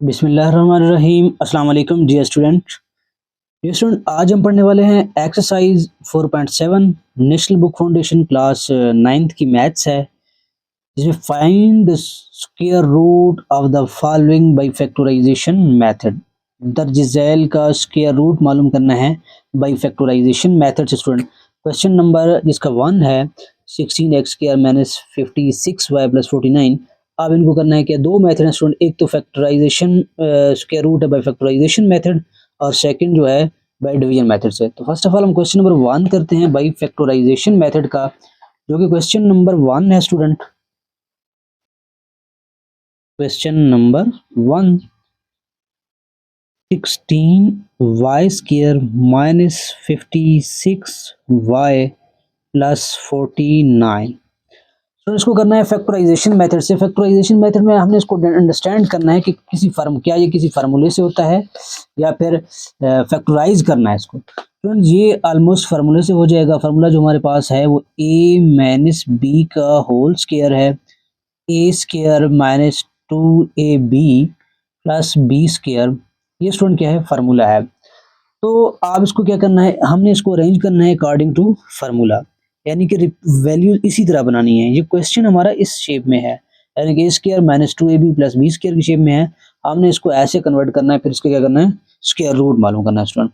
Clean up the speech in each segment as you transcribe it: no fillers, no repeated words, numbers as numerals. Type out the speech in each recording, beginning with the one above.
बिस्मिल्लाहिर्रहमानिर्रहीम। अस्सलाम वालेकुम डियर स्टूडेंट। आज हम पढ़ने वाले हैं exercise 4.7 national book foundation class 9th की मैथ्स है, जिसमें find the square root of the following by factorisation method. दर्ज झैल का स्क्वायर रूट मालूम करना है बाय फैक्टराइजेशन मेथड से। स्टूडेंट क्वेश्चन नंबर जिसका 1 है 16x² माइनस 56y प्लस 49। अब इनको करना है क्या, दो मेथड है स्टूडेंट, एक तो फैक्टराइजेशन स्क्वायर रूट है बाय फैक्टराइजेशन मेथड और सेकंड जो है बाय डिवीजन मेथड से। तो फर्स्ट ऑफ ऑल हम क्वेश्चन नंबर 1 करते हैं बाय फैक्टराइजेशन मेथड का, जो कि क्वेश्चन नंबर 1 है student. Question number 1, 16y² minus 56y plus 49। तो इसको करना है फैक्टराइजेशन मेथड से। फैक्टराइजेशन मेथड में हमने इसको अंडरस्टैंड करना है कि क्या ये किसी फार्मूले से होता है या फिर फैक्टराइज करना है इसको। तो ये ऑलमोस्ट फार्मूले से हो जाएगा। फार्मूला जो हमारे पास है वो a माइनस बी का होल स्क्वायर है, a square minus 2ab plus b square. ये स्टूडेंट क्या है, फार्मूला है। तो आप इसको क्या करना है, हमने इसको अरेंज करना है अकॉर्डिंग टू फार्मूला, यानी कि वैल्यू इसी तरह बनानी है। ये क्वेश्चन हमारा इस शेप में है, यानी कि a square minus 2ab plus b square की शेप में है। हमने इसको ऐसे कन्वर्ट करना है, फिर इसको क्या करना है, स्क्वायर रूट मालूम करना है स्टूडेंट।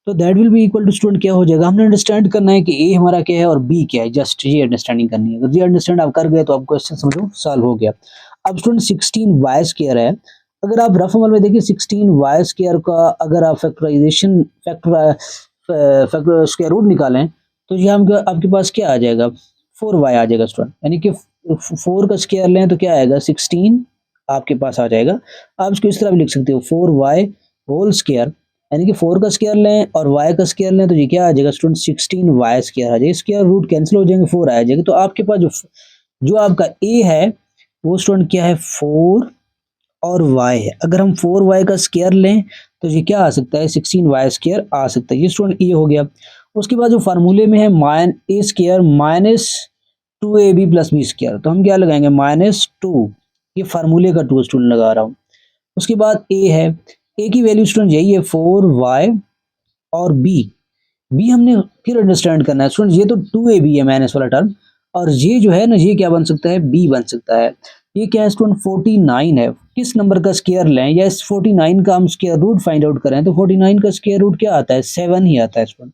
तो that will be equal to student क्या हो जाएगा, हमने अंडरस्टैंड करना है कि a हमारा क्या है और b क्या है, जस्ट ये अंडरस्टैंडिंग करनी है। अगर ये अंडरस्टैंड आप कर गए तो आप क्वेश्चन समझो सॉल्व हो गया। अब स्टूडेंट 16y स्क्वायर है, अगर आप रफ अमल में देखिए 16y स्क्वायर का अगर आप फैक्टर स्क्वायर रूट निकालें तो ये हम आपके पास क्या आ जाएगा, 4y आ जाएगा स्टूडेंट। यानी कि 4 का स्क्वायर लें तो क्या आएगा, 16 आपके पास आ जाएगा। आप इसको इस तरह भी लिख सकते हो 4y होल स्क्वायर, यानी कि 4 का स्क्वायर लें और y का स्क्वायर लें तो ये क्या आ जाएगा स्टूडेंट, 16y स्क्वायर आ जाएगा। स्क्वायर रूट कैंसिल हो जाएंगे, 4 आ जाएगा। तो आपके पास जो आपका a है वो स्टूडेंट क्या है, 4 और y है। अगर हम 4y का स्क्वायर लें तो ये क्या आ सकता है, 16y स्क्वायर आ सकता है। ये स्टूडेंट ये हो गया। उसके बाद जो फार्मूले में है a square minus 2ab plus b square, तो हम क्या लगाएंगे, -2। ये फार्मूले का 2 स्टूडेंट लगा रहा हूँ। उसके बाद a है, a की वैल्यू स्टूडेंट यही है 4y और b हमने फिर अंडरस्टैंड करना है स्टूडेंट। ये तो 2ab है माइनस वाला टर्म, और ये जो है ना, ये क्या बन सकता है, b बन सकता है। ये क्या है स्टूडेंट, 49 है। किस नंबर का स्क्वायर लें या इस 49 का हम स्क्वायर रूट फाइंड आउट करें तो 49 का स्क्वायर रूट क्या आता है, 7 ही आता है स्टूडेंट।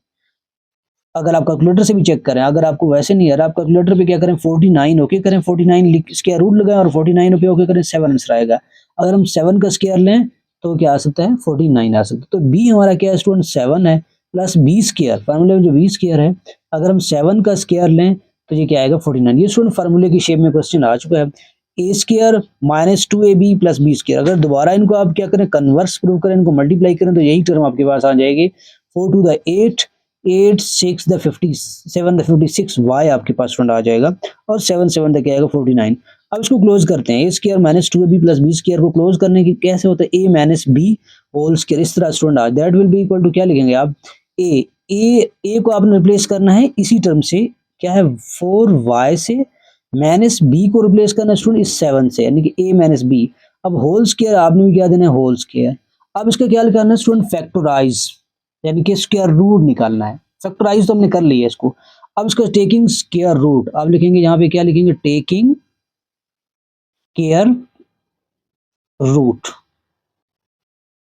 अगर आप कैलकुलेटर से भी चेक करें, अगर आपको वैसे नहीं आ रहा, आप कैलकुलेटर पे क्या करें, 49 ओके करें, 49 स्क्वायर रूट लगाएं और 49 पे ओके करें, 7 आंसर आएगा। अगर हम 7 का स्क्वायर लें तो क्या आ सकता है, 49 आ सकता है। तो बी हमारा क्या है स्टूडेंट, 7 है प्लस बी स्क्वायर, फार्मूले में जो बी स्क्वायर है, अगर हम 7 का स्क्वायर लें तो ये क्या आएगा, 49। ये स्टूडेंट फार्मूले की शेप में क्वेश्चन आ चुका है। A square minus 2ab plus B square, अगर दोबारा इनको आप क्या करें, कन्वर्स प्रूव करें, इनको मल्टीप्लाई करें तो यही टर्म आपके पास आ जाएगी। 4 to the 8, 8 6 the 57 the 56 y आपके पास स्टूडेंट आ जाएगा, और 7 7 तक आएगा 49। अब इसको क्लोज करते हैं, a square minus 2ab plus B square को क्लोज करने की कैसे होता है, a minus b whole square, इस तरह स्टूडेंट आ, that will be equal to क्या लिखेंगे आप, a को आपने रिप्लेस करना है इसी टर्म से, क्या है 4y से, माइनस बी को रिप्लेस करना है स्टूडेंट इस 7 से, यानी कि a माइनस बी। अब होल स्क्वायर आपने भी क्या देना है, होल स्क्वायर। अब इसका क्या निकालना है स्टूडेंट, फैक्टराइज, यानी कि स्क्वायर रूट निकालना है। फैक्टराइज तो हमने कर लिया इसको। अब इसका टेकिंग स्क्वायर रूट आप लिखेंगे, यहाँ पे क्या लिखेंगे, टेकिंग स्क्वायर रूट।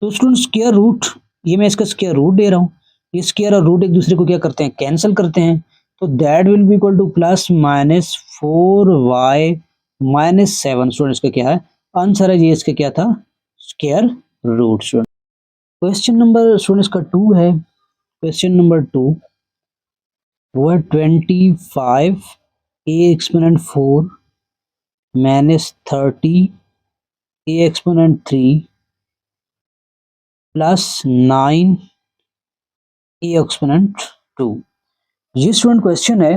तो स्टूडेंट स्क्वायर रूट, ये मैं इसका स्क्वायर रूट दे रहा हूँ, ये स्क्वायर और रूट एक दूसरे को क्या करते हैं, कैंसिल करते हैं। तो that will be equal to plus minus 4y minus 7। Student इसका क्या है, आंसर है ये, इसका क्या था, square root. Student question number student इसका 2 है। क्वेश्चन नंबर 2 वो है 25 a exponent 4 minus 30 a exponent 3 plus 9 a exponent 2। ये स्टूडेंट क्वेश्चन है।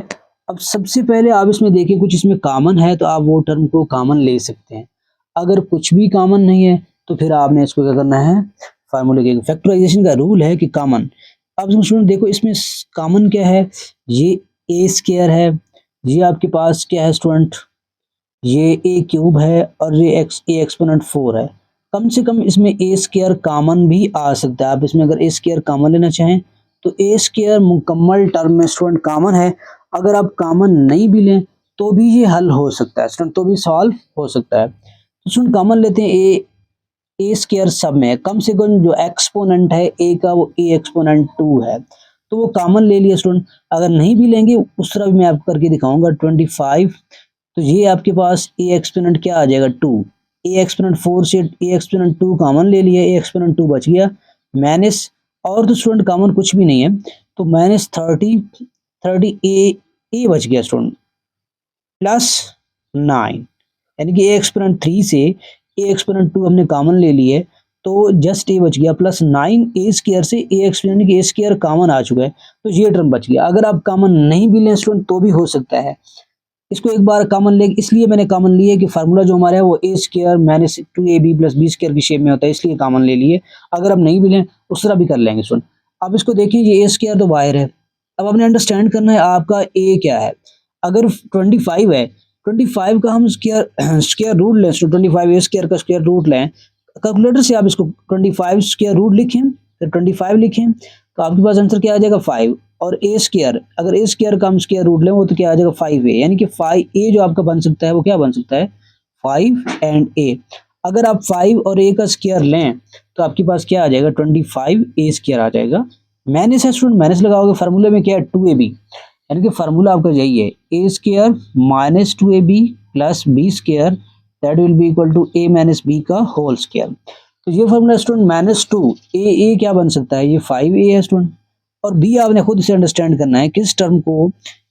अब सबसे पहले आप इसमें देखिए, कुछ इसमें कॉमन है तो आप वो टर्म को कॉमन ले सकते हैं। अगर कुछ भी कॉमन नहीं है तो फिर आपने इसको क्या करना है, फार्मूले के फैक्टराइजेशन का रूल है कि कॉमन। अब स्टूडेंट देखो इसमें कॉमन क्या है, ये ए स्क्वायर है, ये आपके पास क्या है स्टूडेंट, ये ए क्यूब है, और ये ए एक्सपोनेंट 4 है। कम से कम इसमें ए स्क्वायर कॉमन भी आ सकता है। आप इसमें अगर ए स्क्वायर कॉमन लेना चाहें तो ए स्क्वायर मुकम्मल टर्म में स्टूडेंट कॉमन है। अगर आप कॉमन नहीं भी लें तो भी ये हल हो सकता है स्टूडेंट, तो भी सॉल्व हो सकता है। तो स्टूडेंट कॉमन लेते हैं ए स्क्वायर सब में कम से कम जो एक्सपोनेंट है ए का वो ए एक्सपोनेंट 2 है, तो वो कॉमन ले लिया स्टूडेंट। अगर नहीं भी लेंगे उस तरह भी मैं आपको करके दिखाऊंगा 25, तो ये आपके पास ए एक्सपोनेंट क्या आ जाएगा 2, ए एक्सपोनेंट 4 से ए एक्सपोनेंट 2 कॉमन ले लिया, ए एक्सपोनेंट 2 बच गया माइनस, और तो स्टूडेंट कॉमन कुछ भी नहीं है तो माइनस 30 ए बच गया स्टूडेंट प्लस 9, यानी कि ए एक्सपोनेंट 3 से ए एक्सपोनेंट 2 हमने कॉमन ले लिए तो जस्ट ए बच गया प्लस 9 ए स्क्वायर से ए एक्सपोनेंट की ए स्क्वायर कॉमन आ चुका है, तो ये टर्म बच गया। अगर आप कॉमन नहीं भी लें स्टूडेंट तो भी हो सकता है, इसको एक बार कॉमन ले, इसलिए मैंने कॉमन लिया कि फार्मूला जो हमारा है वो a square minus 2ab plus B square की शेप में होता है, इसलिए कॉमन ले लिए। अगर आप नहीं भी लें उस तरह भी कर लेंगे स्टूडेंट। अब इसको देखिए ये ए स्क्वायर तो बाहर है, अब आपने अंडरस्टैंड करना है आपका ए क्या है। अगर 25 है, 25 का हम स्क्वायर रूट लें, 25 ए स्क्वायर का स्क्वायर रूट लें, कैलकुलेटर से आप इसको 25 स्क्वायर रूट लिखें फिर 25 लिखें तो आपके पास आंसर क्या आ जाएगा 5, और ए स्क्वायर, अगर ए स्क्वायर का हम स्क्वायर रूट लें वो तो क्या आ जाएगा 5a, यानी कि 5a जो आपका बन सकता है वो क्या बन सकता है 5 एंड a। अगर आप 5 और a का स्क्वायर लें तो आपके पास क्या आ जाएगा 25 a स्क्वायर आ जाएगा। माइनस है स्टूडेंट, माइनस लगाओगे फार्मूले में क्या है 2ab, यानी कि फार्मूला आपका यही है a square minus 2ab plus B square that will be equal to a minus b का होल स्क्वायर। तो ये फार्मूला स्टूडेंट माइनस 2 a क्या बन सकता है, ये 5a है स्टूडेंट, और बी आपने खुद इसे अंडरस्टैंड करना है किस टर्म को,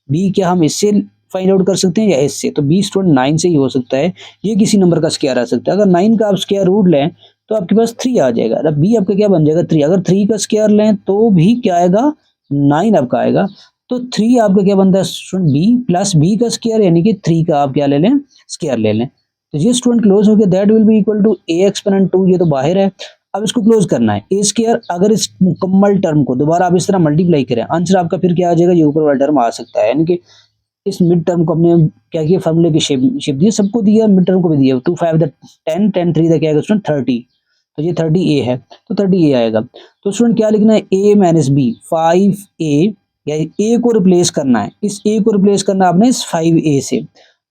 बी क्या हम इससे फाइंड आउट कर सकते हैं या इससे, तो बी स्टूडेंट 9 से ही हो सकता है, ये किसी नंबर का स्क्वायर आ सकता है। अगर 9 का आप स्क्वायर रूट लें तो आपके पास 3 आ जाएगा, अब बी आपका क्या बन जाएगा 3, अगर 3 का स्क्वायर लें तो भी क्या आएगा 9 आपका आएगा, तो 3 आपका क्या बनता है स्टूडेंट बी प्लस बी का स्क्वायर, यानी कि 3 का आप क्या ले लें स्क्वायर ले लें, तो ये स्टूडेंट क्लोज हो गया, that will be equal to A exponent 2, ये तो बाहर है। अब इसको क्लोज करना है ए स्क्वायर, अगर इस मुकम्मल टर्म को दोबारा आप इस तरह मल्टीप्लाई करें आंसर आपका फिर क्या आ जाएगा, ये ऊपर वाला टर्म आ सकता है, यानी कि इस मिड टर्म को हमने क्या किया फार्मूले की शेप दी, सबको दिया मिड टर्म को भी दिया, 2 5 10 10 3 क्या आएगा स्टूडेंट 30, तो ये 30a है तो 30a आएगा। तो स्टूडेंट क्या लिखना है a माइनस बी 5a, या a को रिप्लेस करना है, इस a को रिप्लेस करना आपने इस 5a से,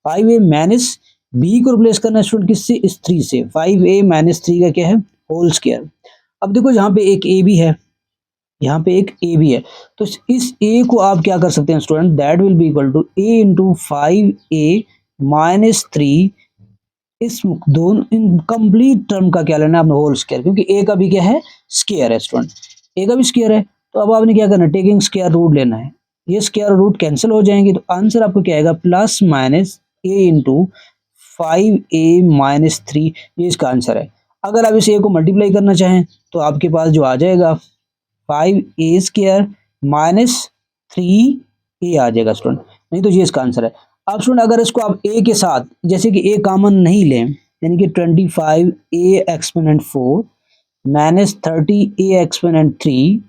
5a माइनस b को रिप्लेस करना है स्टूडेंट किससे, इस 3 से, 5a माइनस 3 का क्या है होल स्क्वायर। अब देखो यहाँ पे एक a भी है, यहाँ पे एक a भी है, तो इस a को आप क्या कर सकते हैं student, that will be equal to a into 5a minus 3, इस दोनों इन कंप्लीट टर्म का क्या लेना है आपने होल स्क्वायर, क्योंकि a का भी क्या है स्क्वायर है स्टूडेंट, a का भी स्क्वायर है, तो अब आपने क्या करना है टेकिंग स्क्वायर रूट लेना है, ये स्क्वायर रूट कैंसिल हो जाएंगे तो आंसर आपको क्या आएगा plus minus a into 5a minus 3, ये इसका आंसर है। अगर आप इस a को मल्टीप्लाई करना चाहें तो आपके पास जो आ जाएगा 5a स्क्वायर माइनस 3a आ जाएगा स्टूडेंट, नहीं तो ये इसका आंसर है। अब स्टूडेंट अगर इसको आप a के साथ, जैसे कि a कॉमन नहीं लें, यानी कि 25a exponent 4 minus 30a exponent 3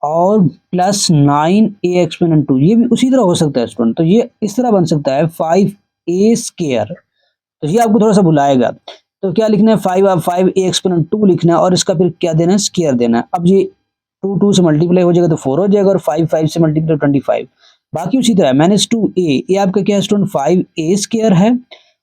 और प्लस 9a एक्सपोनेंट 2, ये भी उसी तरह हो सकता है स्टूडेंट, तो ये इस तरह बन सकता है 5a स्क्वायर, तो ये आपको थोड़ा सा भुलाएगा, तो क्या लिखना है 5a एक्सपोनेंट 2 लिखना है और इसका फिर क्या देना है स्क्वायर देना है। अब ये 2 2 से मल्टीप्लाई हो जाएगा तो 4 हो जाएगा और 5 5 से मल्टीप्लाई 25, बाकी उसी तरह माइनस 2a, ये आपका क्या है स्टूडेंट 5a स्क्वायर है,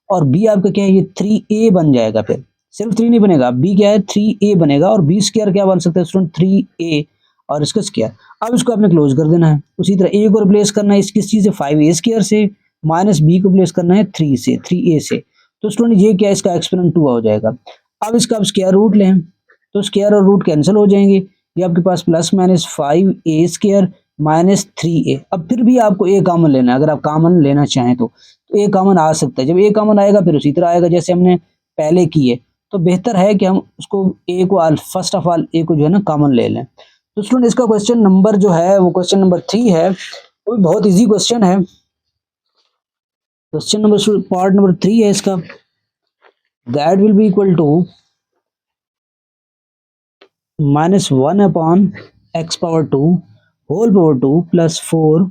और b आपका क्या है ये 3a बन जाएगा, फिर सिर्फ 3 नहीं बनेगा, b क्या है 3a बनेगा, और b स्क्वायर क्या बन सकता है स्टूडेंट 3a और इसका स्क्वायर। अब इसको आपने क्लोज कर देना है, उसी तरह a को रिप्लेस करना है इस किस चीज से 5a स्क्वायर से, माइनस b को रिप्लेस करना है 3 से 3a से, तो स्टूडेंट ये क्या है इसका एक्सपोनेंट 2 हो जाएगा। अब इसका आप स्क्वायर रूट लें तो स्क्वायर और रूट कैंसिल हो जाएंगे, ये आपके पास plus minus 5a square minus 3a। अब फिर भी आपको a कॉमन लेना है, अगर आप कॉमन लेना चाहें तो a कॉमन आ सकता है, जब a कॉमन आएगा फिर उसी तरह आएगा जैसे हमने पहले किए, तो बेहतर है कि हम उसको a को फर्स्ट ऑफ ऑल a को जो है ना कॉमन ले लें। तो स्टूडेंट इसका क्वेश्चन नंबर जो है वो क्वेश्चन नंबर 3 है, वो भी बहुत ईजी क्वेश्चन है, क्वेश्चन नंबर पार्ट नंबर 3 है इसका, that will be equal to minus 1 upon X power 2 whole power 2 plus 4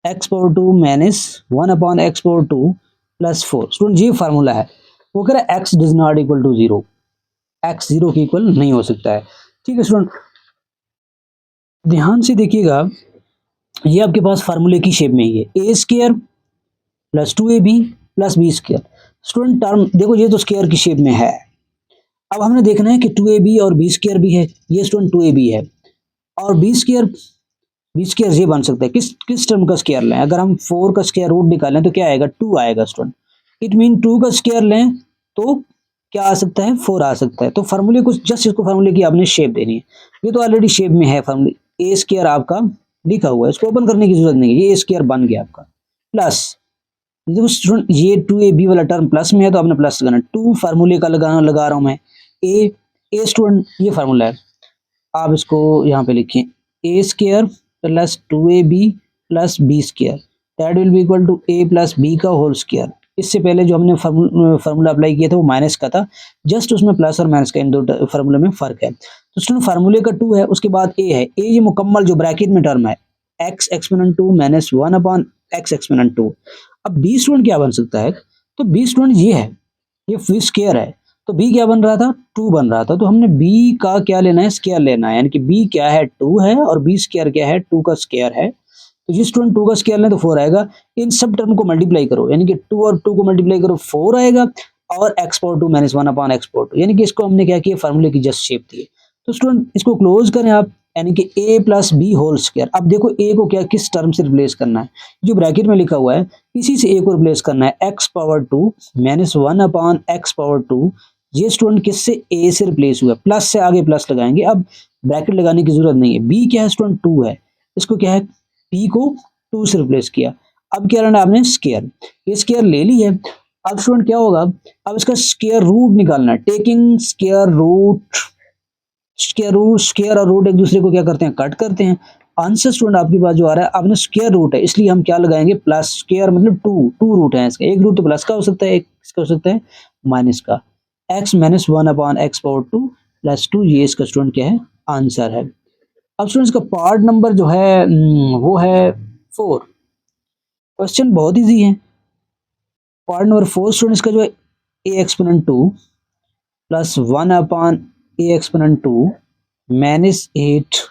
X power 2 minus 1 upon X power 2 plus 4। Student ये फार्मूला है, वो कह रहा है X does not equal to 0, x 0 के equal नहीं हो सकता है। ठीक है स्टूडेंट, ध्यान से देखिएगा, ये आपके पास फार्मूले की शेप में ही है, a square plus 2ab plus B square. Student term देखो, ये तो स्क्वायर की शेप में है। अब हमने देखना है कि 2ab और बी स्क्वायर भी है, ये स्टूडेंट 2ab है और बी स्क्वायर ये बन सकता है, किस किस टर्म का स्क्वायर लें। अगर हम 4 का स्क्वायर रूट निकालें तो क्या आएगा, 2 आएगा स्टूडेंट। इट मीन 2 का स्क्वायर लें तो क्या आ सकता है, 4 आ सकता है। तो फार्मूले को जस्ट इसको फार्मूले की आपने शेप देनी है, ये तो ऑलरेडी शेप में है फार्मूले, ए स्क्वायर आपका लिखा हुआ है, इसको ओपन करने की जरूरत नहीं है, ये ए स्क्वायर बन गया आपका। प्लस देखो स्टूडेंट, ये 2ab वाला टर्म प्लस में है तो आपने प्लस लगाना, 2 फार्मूले का लगा रहा हूं मैं, ए स्टूडेंट ये फार्मूला है, आप इसको यहाँ पे लिखिए, a square plus 2ab plus B square that will be equal to a plus B का होल स्क्वायर। इससे पहले जो हमने फार्मूला अप्लाई किया था वो माइनस का था, जस्ट उसमें प्लस और माइनस का इन दो फार्मूले में फर्क है। तो स्टूडेंट फार्मूले का 2 है, उसके बाद ए है, ए ये मुकम्मल जो ब्रैकेट में टर्म है, x exponent 2 minus 1 upon x exponent 2। अब बी स्टूडेंट क्या बन सकता है, तो बी स्टूडेंट ये है, ये बी स्क्वायर है, तो b क्या बन रहा था, 2 बन रहा था, तो हमने b का क्या लेना है, स्क्वायर लेना है, यानी कि b क्या है 2 है और b स्क्वायर क्या है 2 का स्क्वायर है। तो जिस स्टूडेंट 2 का स्क्वायर लें तो 4 आएगा, इन सब टर्म को मल्टीप्लाई करो, यानी कि 2 और 2 को मल्टीप्लाई करो 4 आएगा, और x power 2 minus 1 upon x power 2, यानी कि इसको हमने क्या किया, फार्मूले की जस्ट शेप दी है। तो स्टूडेंट इसको क्लोज करें आप, यानी कि a plus B whole square. अब देखो a को क्या किस टर्म से रिप्लेस करना है, जो ब्रैकेट में लिखा हुआ है इसी से a को रिप्लेस करना है, x power 2 minus 1 upon x power 2। ये स्टूडेंट किससे, a से रिप्लेस हुआ, प्लस से आगे प्लस लगाएंगे, अब ब्रैकेट लगाने की जरूरत नहीं है। b क्या है स्टूडेंट, 2 है, इसको क्या है, p को 2 से रिप्लेस किया। अब क्या लेना आपने, स्क्वायर, ये स्क्वायर ले ली है। अब स्टूडेंट क्या होगा, अब इसका स्क्वायर रूट निकालना है, टेकिंग स्क्वायर रूट, स्क्वायर और रूट एक दूसरे को क्या करते हैं, कट करते हैं। आंसर स्टूडेंट आपके पास जो आ रहा है, आपने स्क्वायर रूट है इसलिए हम क्या लगाएंगे, प्लस, स्क्वायर मतलब 2 रूट है इसका, एक रूट तो प्लस का हो सकता है, एक इसका हो सकता है माइनस का, x minus 1 upon X power 2 plus 2, ये इसका स्टूडेंट क्या है, आंसर है। अब स्टूडेंट इसका पार्ट नंबर जो है वो है 4। क्वेश्चन बहुत इजी है। पार्ट नंबर 4 स्टूडेंट इसका जो है, a exponent 2 plus 1 upon A exponent 2 minus 8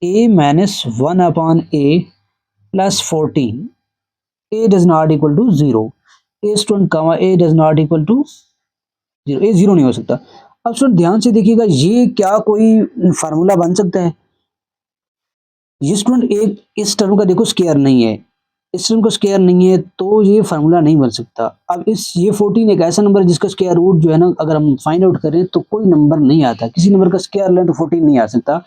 a minus 1 upon a plus 14, a does not equal to 0, a student कमा a does not equal to 0, a 0 नहीं हो सकता। अब स्टूडेंट ध्यान से देखिएगा, ये क्या कोई फार्मूला बन सकता है, ये स्टूडेंट एक इस टर्म का देखो स्क्वायर नहीं है, इस टर्म का स्क्वायर नहीं है तो ये फार्मूला नहीं बन सकता। अब इस ये 14 एक ऐसा नंबर है जिसका स्क्वायर रूट जो है ना, अगर हम फाइंड आउट करें तो कोई नंबर नहीं आता, किसी नंबर का स्क्वायर लें तो 14 नहीं आ सकता।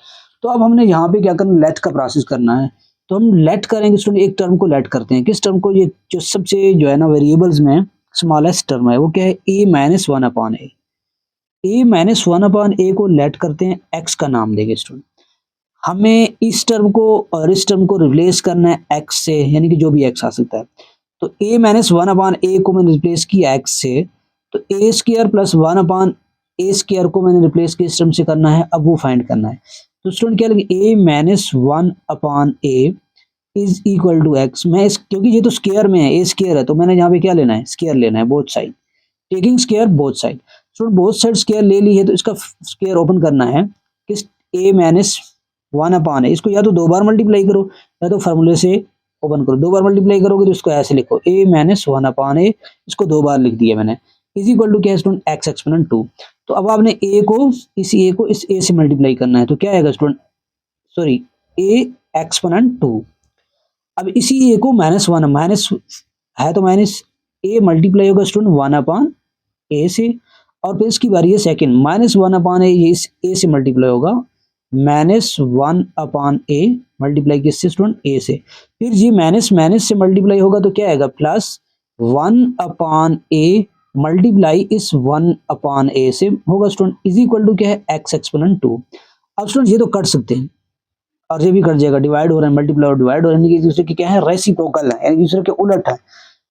तो अब हमने यहाँ पे क्या करना, लेट का प्रोसेस करना है। तो हम लेट करेंगे स्टूडेंट, एक टर्म को लेट करते हैं, किस टर्म को, ये जो सबसे जो है ना वेरिएबल्स में स्मॉलेस्ट टर्म है वो क्या है, a minus 1 upon a, a minus 1 upon a को लेट करते हैं, x का नाम देंगे स्टूडेंट। हमें इस टर्म को और इस टर्म को रिप्लेस करना है x से, यानी कि जो भी x आ सकता है। तो a माइनस 1 अपॉन ए को मैंने रिप्लेस किया x से, तो a square plus 1 upon A square को मैंने रिप्लेस किया इस टर्म से करना है, अब वो फाइंड करना है। तो स्टूडेंट क्या लगे, a minus 1 upon A is equal to X. मैं इस, क्योंकि ये तो स्क्वायर में है, ए स्क्वायर है, तो मैंने यहाँ पे क्या लेना है, स्क्वायर लेना है, both side, taking square both side. Student both side square ले ली है तो इसका स्क्वायर ओपन करना है, किस, a माइनस 1 अपॉन है, इसको या तो 2 बार मल्टीप्लाई करो या तो फार्मूले से ओपन करो। 2 बार मल्टीप्लाई करोगे तो इसको ऐसे लिखो, a माइनस 1 अपॉन ए, इसको 2 बार लिख दिया मैंने, इज इक्वल टू क्या है स्टूडेंट, x एक्सपोनेंट 2। तो अब आपने a को इस a को इस a से मल्टीप्लाई करना है, तो क्या आएगा स्टूडेंट, सॉरी a एक्सपोनेंट 2। अब इसी a को माइनस 1, माइनस है तो माइनस a मल्टीप्लाई होगा स्टूडेंट 1 अपॉन a से, और फिर इसकी बारी है सेकंड, माइनस 1 अपॉन ए, ये इस a से मल्टीप्लाई होगा, माइनस 1 अपॉन ए मल्टीप्लाई किससे स्टूडेंट, a से, फिर ये माइनस माइनस से मल्टीप्लाई होगा तो क्या आएगा, प्लस 1 अपॉन ए मल्टीप्लाई इस 1 अपॉन ए से होगा स्टूडेंट, इज इक्वल टू क्या है, x एक्सपोनेंट 2। अब स्टूडेंट ये तो कट सकते हैं और ये भी कट जाएगा, डिवाइड हो रहा है, मल्टीप्लाई और डिवाइड हो रहा है, एक दूसरे के क्या है, रेसिप्रोकल है, यानी दूसरे के उलट है,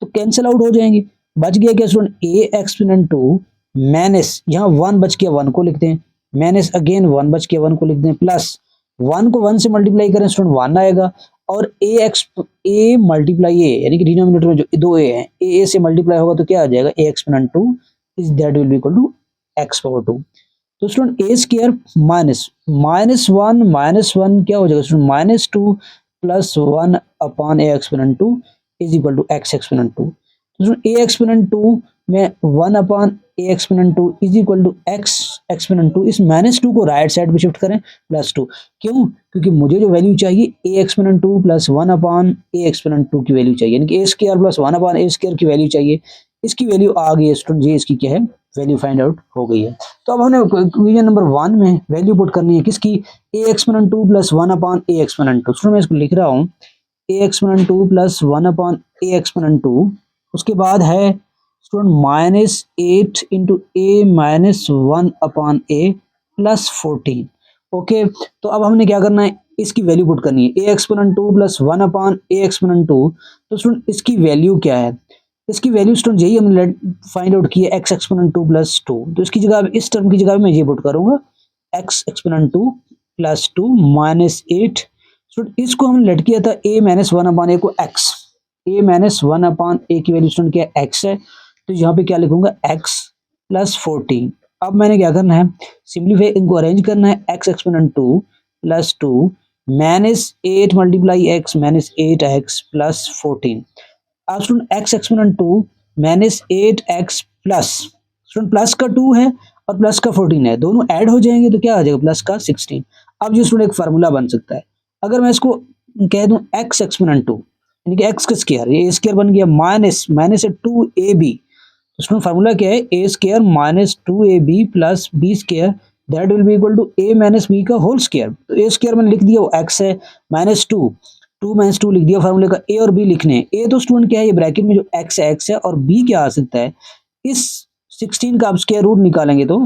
तो कैंसिल आउट हो जाएंगे। बच गया क्या स्टूडेंट, a एक्सपोनेंट 2 माइनस, यहाँ 1 बच गया, 1 को लिखते हैं, माइनस अगेन 1 बच गया, 1 को लिख दें, प्लस 1 को 1 से मल्टीप्लाई करें स्टूडेंट 1 आएगा, और a मल्टीप्लाई a, यानी कि डिनोमिनेटर में जो 2 a है, a से मल्टीप्लाई होगा तो क्या आ जाएगा, a exponent 2 is that will be equal to X power 2। तो student A square minus one क्या हो जाएगा student, -2 plus 1 upon A exponent 2 is equal to X exponent 2। तो स्टूडेंट ए एक्सपोनेंट 2 में 1 upon A exponent 2 is equal to X exponent 2, इस -2 को right side पे shift करें +2। क्यों? क्योंकि मुझे जो वैल्यू चाहिए ए एक्सपोनेंट 2 प्लस 1 अपॉन ए एक्सपोनेंट 2 की वैल्यू चाहिए, यानी कि ए स्क्वायर प्लस 1 अपॉन ए स्क्वायर की वैल्यू चाहिए। इसकी वैल्यू आ गई है स्टूडेंट जी, इसकी क्या है वैल्यू फाइंड आउट हो गई है। तो अब हमने क्वेश्चन नंबर 1 में वैल्यू पुट करनी है किसकी, ए एक्सपोनेंट 2 प्लस 1 अपॉन ए एक्सपोनेंट 2। स्टूडेंट मैं इसको लिख रहा हूँ ए एक्सपोनेंट 2 प्लस 1 अपॉन ए एक्सपोनेंट 2, उसके बाद है स्टूडेंट -8 इंटू ए माइनस 1 अपॉन ए प्लस 14। ओके, तो अब हमने क्या करना है, इसकी वैल्यू पुट करनी है a exponent 2 plus 1 upon A exponent 2। तो स्टूडेंट इसकी वैल्यू क्या है, इसकी वैल्यू स्टूडेंट यही हमने फाइंड आउट की है एक्स एक्सपोनेंट 2 प्लस 2। तो इसकी जगह इस टर्म की जगह मैं ये पुट करूंगा एक्स एक्सपोनेंट 2 प्लस 2 -8। स्टूडेंट इसको हमने लेट किया था ए माइनस 1 अपॉन ए को एक्स, ए माइनस 1 अपॉन ए की वैल्यू स्टूडेंट क्या है एक्स है, तो यहाँ पे क्या लिखूंगा x प्लस 14। अब मैंने क्या करना है, सिंपलीफाई इनको अरेंज करना है, x exponent 2 plus 2 -8 multiply x minus 8x plus 14। अब student x exponent 2 -8x plus, student plus का 2 है और प्लस का 14 है, दोनों ऐड हो जाएंगे तो क्या आ जाएगा प्लस का 16। अब ये स्टूडेंट एक फार्मूला बन सकता है, अगर मैं इसको कह दूं x एक्सपोनेंट 2 यानी कि x का स्क्वायर, ये स्क्वायर बन गया माइनस 2ab। उसमें फार्मूला क्या है, a square minus 2ab plus B square that will be equal to a minus b का होल स्क्वायर। तो ए स्क्वायर मैंने लिख दिया वो एक्स है, -2 माइनस 2 लिख दिया, फार्मूले का ए और बी लिखने हैं। ए तो स्टूडेंट क्या है, ये ब्रैकेट में जो एक्स है और बी क्या आ सकता है, इस 16 का आप स्क्वायर रूट निकालेंगे तो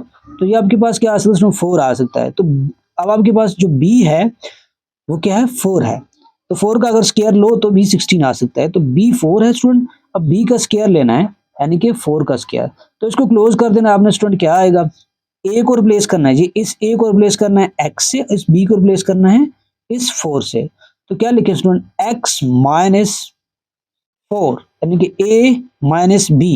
ये आपके पास क्या आ सकता है, 4 आ सकता है। तो अब आपके पास जो बी है वो क्या है 4 है, तो 4 का अगर स्क्वायर लो तो भी 16 आ सकता है, तो बी 4 है स्टूडेंट। अब बी का स्क्वायर लेना है यानी कि 4 का स्क्वायर, तो इसको क्लोज कर देना आपने स्टूडेंट, क्या आएगा ए को रिप्लेस करना है जी, इस ए को रिप्लेस करना है एक्स से, इस बी को रिप्लेस करना है इस 4 से। तो क्या लिखे स्टूडेंट एक्स माइनस 4 यानी कि ए माइनस बी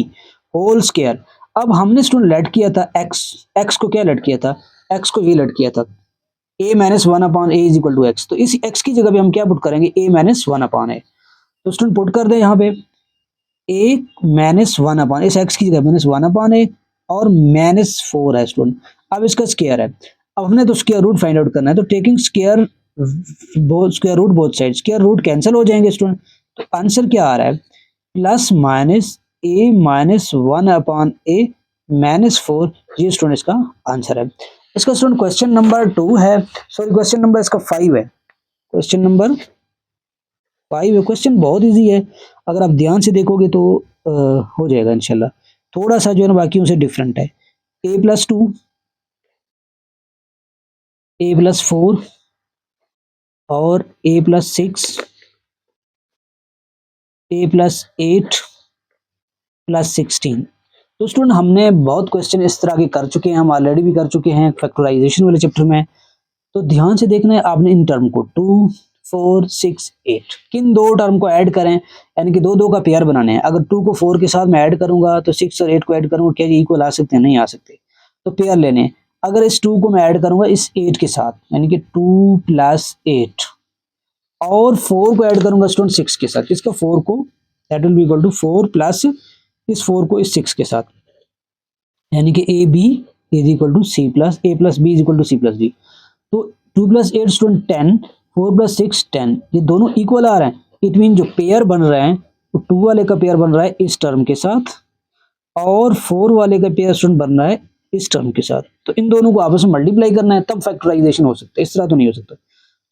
होल स्क्वायर। अब हमने स्टूडेंट लेट किया था एक्स को क्या लेट किया था, एक्स को ये लेट किया था a minus 1 upon A is equal to x. तो इस एक्स की जगह पे हम क्या पुट करेंगे, ए माइनस 1 अपॉन ए। तो स्टूडेंट पुट कर दे यहाँ पे ए माइनस 1 अपॉन, इस एक्स की जगह -1 अपॉन ए और -4 है स्टूडेंट। अब इसका स्क्वायर है, अब हमने तो स्क्वायर रूट फाइंड आउट करना है, तो taking square root both side, square root cancel हो जाएंगे स्टूडेंट। तो आंसर क्या आ रहा है, plus minus A minus 1 upon A -4, ये स्टूडेंट इसका आंसर है। इसका स्टूडेंट क्वेश्चन नंबर 2 है, सॉरी क्वेश्चन नंबर इसका 5 है, क्वेश्चन नंबर 5 है। क्वेश्चन बहुत इजी है, अगर आप ध्यान से देखोगे तो हो जाएगा इंशाल्लाह। थोड़ा सा जो है ना बाकियों से डिफरेंट है, a प्लस 2 a प्लस 4 और a plus 6 a plus 8 plus 16। तो स्टूडेंट हमने बहुत क्वेश्चन इस तरह के कर चुके हैं, हम ऑलरेडी भी कर चुके हैं फैक्टराइजेशन वाले चैप्टर में। तो ध्यान से देखना है आपने इन टर्म को 2 4 6 8 किन दो टर्म को ऐड करें, यानी कि दो का पेयर बनाने हैं। अगर 2 को 4 के साथ मैं ऐड करूंगा तो 6 और 8 को ऐड करूंगा, क्या ये इक्वल आ सकते हैं, नहीं आ सकते, तो पेयर लेने हैं। अगर इस 2 को मैं ऐड करूंगा इस 8 के साथ, यानी कि 2 प्लस 8 और 4 को ऐड करूंगा स्टूडेंट 6 के साथ, इसका 4 को that will be equal to 4 plus इस 4 को इस 6 के साथ, यानी कि A B is equal to C plus A plus B is equal to C plus D. तो 2 प्लस 8 स्टूडेंट 10, 4 प्लस 6 10, ये दोनों इक्वल आ रहे हैं। इट मीन जो पेयर बन रहे हैं वो 2 वाले का पेयर बन रहा है इस टर्म के साथ और 4 वाले का पेयर स्टूडेंट बन रहा है इस टर्म के साथ। तो इन दोनों को आपस में मल्टीप्लाई करना है तब फैक्टराइजेशन हो सकता है, इस तरह तो नहीं हो सकता।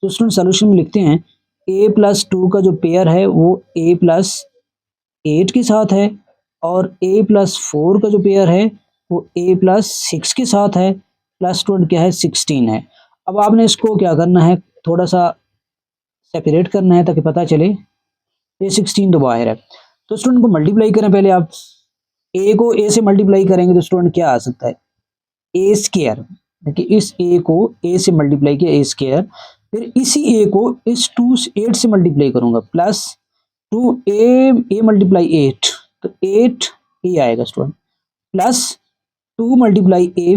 तो स्टूडेंट सोल्यूशन में लिखते हैं a प्लस 2 का जो पेयर है वो a प्लस 8 के साथ है और a प्लस 4 का जो पेयर है वो a प्लस 6 के साथ है, प्लस स्टूडेंट क्या है 16 है। अब आपने इसको क्या करना है, थोड़ा सा सेपरेट करना है ताकि पता चले ये 16 तो बाहर है। तो स्टूडेंट को मल्टीप्लाई करें, पहले आप a को a से मल्टीप्लाई करेंगे तो स्टूडेंट क्या आ सकता है a स्क्वायर, देखिए इस a को a से मल्टीप्लाई किया a स्क्वायर, फिर इसी a को इस 2 8 से मल्टीप्लाई करूंगा प्लस 2a मल्टीप्लाई 8, तो 8 a आएगा स्टूडेंट, प्लस 2 मल्टीप्लाई ए,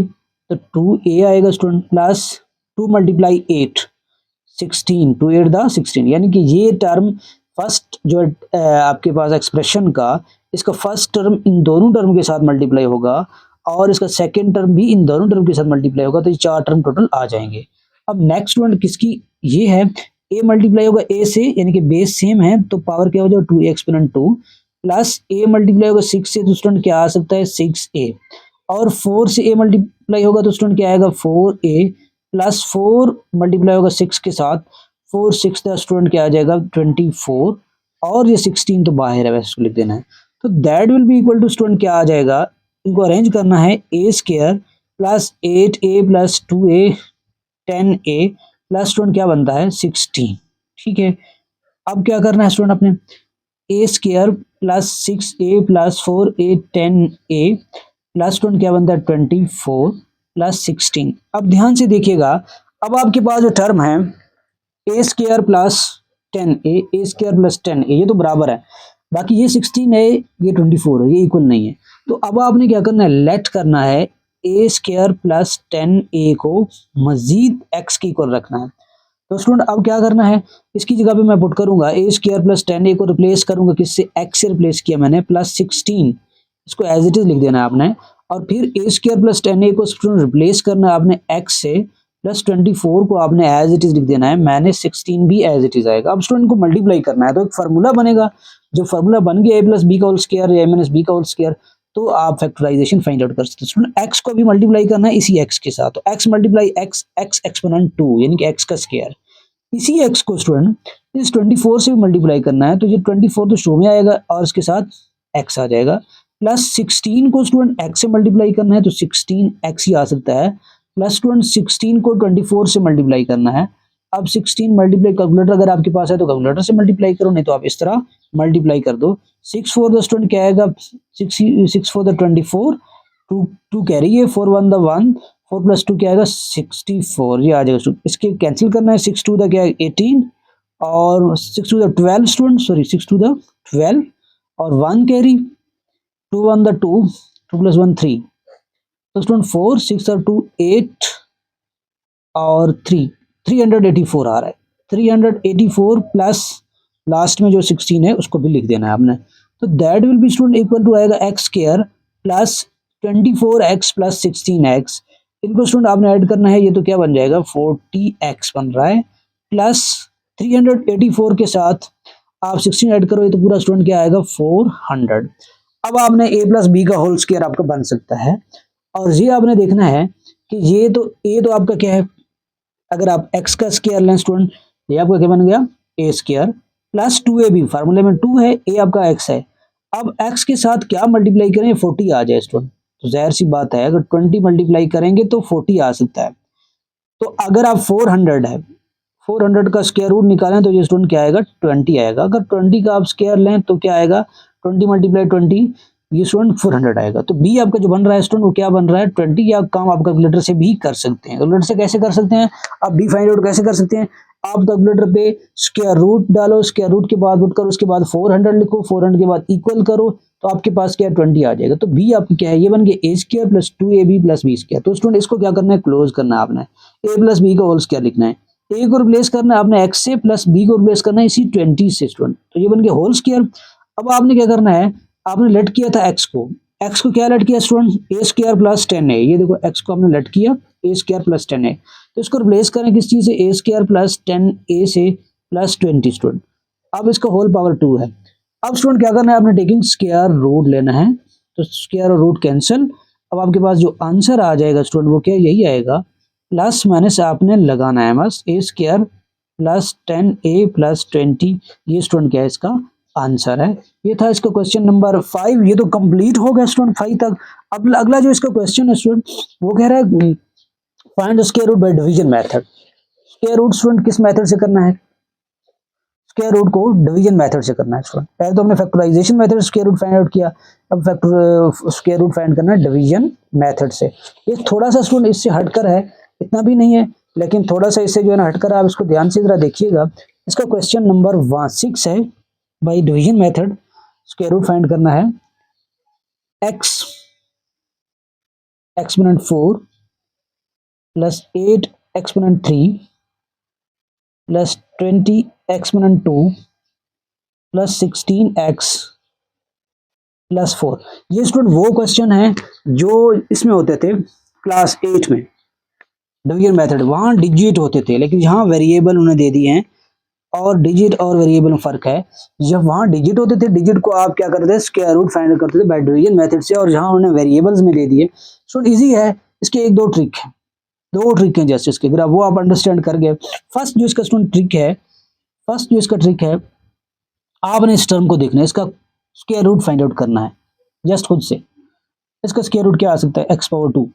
तो 2a आएगा स्टूडेंट, प्लस 2 मल्टीप्लाई 8, 16, 2 8 द 16, यानी कि ये टर्म फर्स्ट जो आपके पास एक्सप्रेशन का, इसका फर्स्ट टर्म इन दोनों टर्म के साथ मल्टीप्लाई होगा और इसका सेकंड टर्म भी इन दोनों टर्म के साथ मल्टीप्लाई होगा, तो ये 4 टर्म टोटल आ जाएंगे। अब नेक्स्ट वन किसकी, ये है a मल्टीप्लाई होगा a से, यानी कि बेस सेम है तो पावर क्या हो जाएगा 2a exponent 2, plus a multiply होगा 6 से, तो स्टूडेंट क्या आ सकता है 6a, और 4 से a मल्टीप्लाई होगा तो स्टूडेंट क्या आएगा 4a, प्लस 4 मल्टीप्लाई होगा 6 के साथ, 4 6 का स्टूडेंट क्या आ जाएगा 24, और ये 16 तो बाहर है, वैसे इसको लिख देना है। तो that will be equal to student क्या आ जाएगा, इनको अरेंज करना है a square plus 8a plus 2a 10a plus student क्या बनता है 16, ठीक है। अब क्या करना है स्टूडेंट अपने, a square plus 6a plus 4a 10a plus student क्या बनता है 24 प्लस 16। अब ध्यान से देखिएगा, अब आपके पास जो टर्म है a square plus 10a, a square plus 10a, ये तो बराबर है, बाकी ये 16 है ये 24 है, ये इक्वल नहीं है। तो अब आपने क्या करना है, लेट करना है a स्क्वायर प्लस 10a को मजीद x की इक्वल रखना है। तो स्टूडेंट अब क्या करना है, इसकी जगह पे मैं पुट करूंगा a स्क्वायर प्लस 10a को रिप्लेस करूंगा किससे, x से रिप्लेस किया मैंने, प्लस 16, इसको एज इट इज लिख देना है आपने, और फिर a स्क्वायर प्लस 10a को स्टूडेंट रिप्लेस करना है आपने x से, प्लस 24 को आपने एज इट इज लिख देना है, मैंने 16 भी एज इट इज आएगा। अब स्टूडेंट को मल्टीप्लाई करना है तो एक फार्मूला बनेगा, जो फार्मूला बन गया a प्लस बी का होल स्क्वायर या a माइनस बी का होल स्क्वायर, तो आप फैक्टराइजेशन फाइंड आउट कर सकते हैं। स्टूडेंट x को भी मल्टीप्लाई करना है इसी x के साथ, तो x multiply x, x exponent 2 यानी कि x का स्क्वायर, इसी x को स्टूडेंट इस 24 से भी मल्टीप्लाई करना है, तो ये 24 तो शो में आएगा और इसके साथ x आ जाएगा, प्लस 16 को स्टूडेंट x से मल्टीप्लाई करना है तो 16x ही आ सकता है, प्लस स्टूडेंट 16 को 24 से मल्टीप्लाई करना है। अब 16 मल्टीप्लाई, कैलकुलेटर अगर आपके पास है तो कैलकुलेटर से मल्टीप्लाई करो, नहीं तो आप इस तरह मल्टीप्लाई कर दो। 6 4 द स्टूडेंट क्या आएगा, 6 4 द 24, 2 कैरी है, 4 1 द 1, 4 प्लस 2 क्या आएगा 64, ये आ जाएगा स्टूडेंट। इसके कैंसिल करना है, 6 2 द क्या है 18, और 6 2 द 12 स्टूडेंट, सॉरी 6 2 द 12, और 1 कैरी, 2 1 द 2, 2 प्लस 1 3, तो स्टूडेंट 4 6 और 2 8 और 3 384 आ रहा है, 384 प्लस लास्ट में जो 16 है उसको भी लिख देना है आपने। तो that will be student equal to आएगा x square plus 24x plus 16x, इनको स्टूडेंट आपने ऐड करना है, ये तो क्या बन जाएगा 40x बन रहा है, प्लस 384 के साथ आप 16 ऐड करो, ये तो पूरा स्टूडेंट क्या आएगा 400। अब आपने a प्लस बी का होल स्क्वायर आपका बन सकता है, और ये आपने देखना है कि ये तो a तो आपका क्या है, अगर आप x का स्क्वायर लें स्टूडेंट, ये आपका क्या बन गया a स्क्वायर प्लस 2ab, फार्मूले में 2 है, a आपका x है। अब x के साथ क्या मल्टीप्लाई करें 40 आ जाए स्टूडेंट, तो जाहिर सी बात है अगर 20 मल्टीप्लाई करेंगे तो 40 आ सकता है। तो अगर आप 400 है, 400 का स्क्वायर रूट निकालें तो ये स्टूडेंट क्या आएगा 20 आएगा। अगर 20 का आप स्क्वायर लें तो क्या आएगा 20 मल्टीप्लाई 20, ये स्टूडेंट 400 आएगा। तो बी आपका जो बन रहा है स्टूडेंट वो क्या बन रहा है 20, या काम आप कैलकुलेटर से भी कर सकते हैं। कैलकुलेटर से कैसे कर सकते हैं, आप बी फाइंड आउट कैसे कर सकते हैं, आप कैलकुलेटर पे स्क्वायर रूट डालो, स्क्वायर रूट के बाद पुट करो, उसके बाद 400 लिखो, 400 के बाद इक्वल करो, तो आपके पास क्या 20 आ जाएगा। तो बी आपकी क्या है, ये बन गया a square plus 2ab plus B square. तो स्टूडेंट इसको क्या करना है क्लोज करना है आपने, a प्लस बी का होल स्क्वायर लिखना है, a को रिप्लेस करना है आपने x से, प्लस b को रिप्लेस करना है इसी 20 से स्टूडेंट, तो ये बन गया होल स्क्वायर। अब आपने क्या करना है, आपने लेट किया था x को क्या लेट किया student a square plus 10a, ये देखो x को आपने लेट किया a स्क्वायर प्लस 10a, तो इसको रिप्लेस करें किस चीज से a स्क्वायर प्लस 10a से प्लस 20 स्टूडेंट। अब इसका होल पावर 2 है। अब स्टूडेंट क्या करना है, आपने टेकिंग स्क्वायर रूट लेना है, तो स्क्वायर और रूट कैंसिल। अब आपके पास जो आंसर आ जाएगा स्टूडेंट वो क्या यही आएगा, प्लस माइनस आपने लगाना है बस, a square plus 10a plus 20, ये स्टूडेंट क्या है इसका आंसर है। ये था इसका क्वेश्चन नंबर 5, ये तो कंप्लीट हो गया स्टूडेंट 5 तक। अब अगला जो इसका क्वेश्चन है स्टूडेंट वो कह रहा है find square root by division method. Square root student किस मेथड से करना है, स्क्वायर रूट को डिवीजन मेथड से करना है स्टूडेंट। पहले तो हमने factorisation method square root find out किया, अब फैक्टर स्क्वायर रूट फाइंड करना है डिवीजन मेथड से। ये थोड़ा सा स्टूडेंट इससे हटकर है, इतना भी नहीं है लेकिन थोड़ा सा इससे जो है ना हटकर, आप इसको ध्यान से जरा देखिएगा। इसका क्वेश्चन नंबर 6 है, by division method square root find करना है x exponent 4 plus 8 exponent 3 plus 20 exponent 2 plus 16x plus 4। ये स्टूडेंट वो क्वेश्चन है जो इसमें होते थे क्लास 8 में, डिवीजन मेथड। वहाँ डिजिट होते थे, लेकिन यहाँ वेरिएबल उन्हें दे दिए हैं, और डिजिट और वेरिएबल में फर्क है। जब वहाँ डिजिट होते थे, डिजिट को आप क्या करते थे, स्क्वायर रूट फाइंड करते थे बाय डिवीजन मेथड से, और जहाँ उन्हें वेरिएबल्स में दे दिए। स्टूडेंट इजी है, इसके एक दो ट्रिक है, दो ट्रिक हैं जस्ट इसके, अगर वो आप अंडरस्टैंड कर गए। फर्स्ट जो इसका स्टूडेंट ट्रिक है, फर्स्ट जो इसका ट्रिक है, आपने इस टर्म को देखना है, इसका स्क्वायर रूट फाइंड आउट करना है जस्ट खुद से। इसका स्क्वायर रूट क्या आ सकता है, एक्स पावर 2।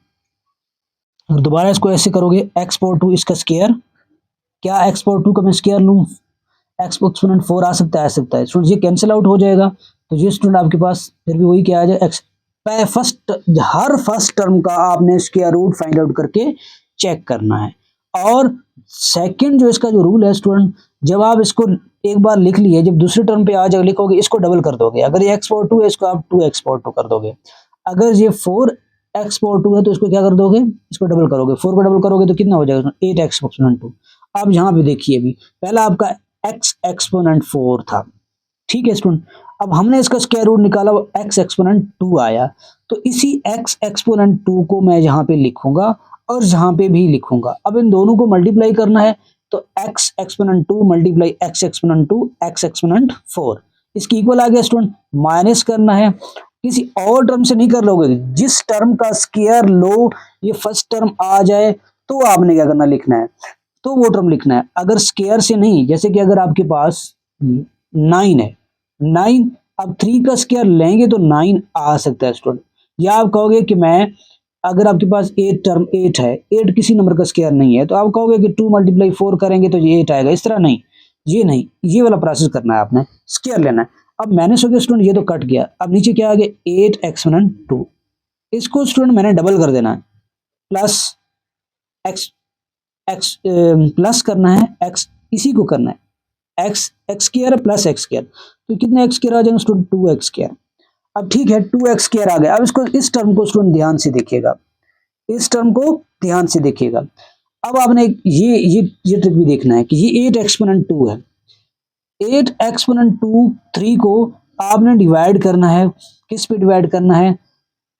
और दोबारा इसको ऐसे करोगे, एक्स पावर 2 इसका स्क्वायर, क्या एक्स पावर 2 का मैं स्क्वायर लूँ, एक्स एक्सपोनेंट 4 आ सकता है, स्टूडेंट ये कैंसिल आउट हो जाएगा। तो ये स्टूडेंट आपके पास फिर भी वही क्या आ जाए, एक्स। हर फर्स्ट टर्म का आपने स्क्वायर रूट फाइंड आउट करके चेक करना है। और सेकंड जो इसका जो रूल है स्टूडेंट, जब आप इसको एक बार लिख लिए, जब दूसरे टर्म पे आ जाए लिखोगे, इसको डबल कर दोगे। अगर ये एक्स पावर 2 है, इसको आप 2x पावर 2 कर दोगे। अगर ये 4x पावर 2 है, तो इसको क्या कर दोगे, इसको डबल करोगे। 4 को डबल करोगे तो कितना हो जाएगा, 8x एक्सपोनेंट 2। अब यहाँ पे देखिए, अभी पहला आपका x एक्सपोनेंट 4 था, ठीक है स्टूडेंट। अब हमने इसका स्क्वायर रूट निकाला, वो x एक्सपोनेंट 2 आया। तो इसी x एक्सपोनेंट 2 को मैं यहाँ पे लिखूंगा और यहाँ पे भी लिखूंगा। अब इन दोनों को मल्टीप्लाई करना है, तो x exponent 2 multiply x exponent 2 x exponent 4, इसकी इक्वल आ गया स्टूडेंट। माइनस करना है, किसी और टर्म से नहीं कर लोगे, जिस टर्म का स्क्वायर लो ये फर्स्ट टर्म आ जाए तो आपने क्या करना, लिखना है, तो वो टर्म लिखना है। अगर स्क्वायर से नहीं, जैसे कि अगर आपके पास 9 है, 9 अब 3 का स्क्वायर लेंगे तो 9 आ सकता है स्टूडेंट। या आप कहोगे कि मैं, अगर आपके पास 8 टर्म 8 है, 8 किसी नंबर का स्क्वायर नहीं है, तो आप कहोगे कि 2 मल्टीप्लाई 4 करेंगे तो ये 8 आएगा, इस तरह नहीं, ये नहीं, ये वाला प्रोसेस करना है, आपने स्क्वायर लेना है। अब मैंने सोचा स्टूडेंट ये तो कट गया, अब नीचे क्या आ गया, 8 एक्सपोनेंट 2, इसको स्टूडेंट मैंने डबल कर देना है, प्लस एक्स एक्स प्लस करना है, एक्स इसी को करना है, x x square plus x square, तो कितने एक्स स्क्वायर आ जाएंगे स्टूडेंट, 2x स्क्वायर। अब ठीक है, 2x स्क्वायर आ गया। अब इसको, इस टर्म को स्टूडेंट ध्यान से देखिएगा, इस टर्म को ध्यान से देखिएगा। अब आपने ये ट्रिक भी देखना है कि ये 8 एक्सपोनेंट 2 है, 8 एक्सपोनेंट 2 3 को आपने डिवाइड करना है, किस पे डिवाइड करना है,